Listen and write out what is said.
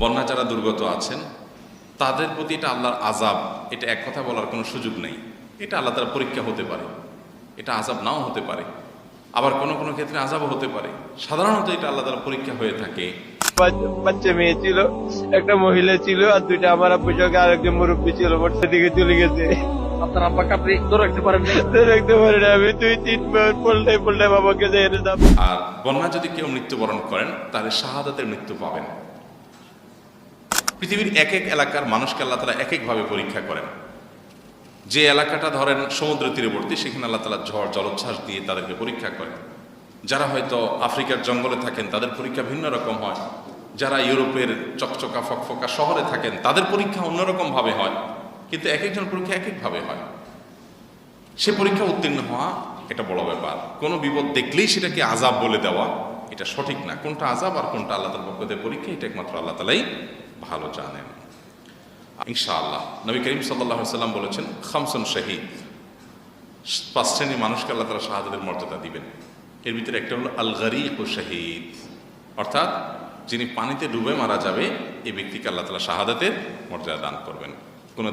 বন্যা যারা দুর্গত আছেন তাদের প্রতি এটা আল্লাহর আযাব, এটা এক কথা বলার কোনো সুযোগ নেই। এটা আল্লাহ তাআলার পরীক্ষা হতে পারে, এটা আযাব নাও হতে পারে, আবার কোনো কোনো ক্ষেত্রে আযাবও হতে পারে। সাধারণত এটা আল্লাহ তাআলার পরীক্ষা হয়ে থাকে। বাচ্চা মেয়ে ছিল, একটা মহিলা ছিল, আর দুইটা আমার আব্বুর সঙ্গে আরেকজন মুরব্বী ছিল, মোটর দিকে চলে গেছে। আপনার আব্বাকে আপনি ধরে রাখতে পারেন না? রাখতে পারি না, আমি 2-3 বার পল্টায় বাবাকে যেতে যাব। আর বন্যা যদি কেউ মৃত্যুবরণ করেন তাহলে শাহাদাতের মৃত্যু পাবেন। পৃথিবীর এক এক এলাকার মানুষকে আল্লাহ তাআলা এক একভাবে পরীক্ষা করেন। যে এলাকাটা ধরেন সমুদ্র তীরবর্তী, সেখানে আল্লাহ তাআলা ঝড় জলোচ্ছ্বাস দিয়ে তাদেরকে পরীক্ষা করেন। যারা হয়তো আফ্রিকার জঙ্গলে থাকেন তাদের পরীক্ষা ভিন্ন রকম হয়। যারা ইউরোপের চকচকা ফকফকা শহরে থাকেন তাদের পরীক্ষা অন্যরকম ভাবে হয়। কিন্তু এক একজন পরীক্ষা এক একভাবে হয়। সে পরীক্ষা উত্তীর্ণ হওয়া এটা বড় ব্যাপার। কোনো বিপদ দেখলেই সেটাকে আযাব বলে দেওয়া এটা সঠিক না। কোনটা আযাব আর কোনটা আল্লাহ তাআলার পক্ষ থেকে পরীক্ষা, এটা একমাত্র আল্লাহ তাআলাই ভালো জানেন। ইনশাআল্লাহ নবী করিম সাল্লাল্লাহু আলাইহি ওয়াসাল্লাম বলেছেন, খামসুন শাহীদ, 5 শ্রেণীর মানুষকে আল্লাহ তাআলা শাহাদাতের মর্যাদা দিবেন। এর ভিতরে একটা হলো আল গারীক ও শাহীদ, অর্থাৎ যিনি পানিতে ডুবে মারা যাবে এই ব্যক্তিকে আল্লাহ তাআলা শাহাদাতের মর্যাদা দান করবেন। কোনো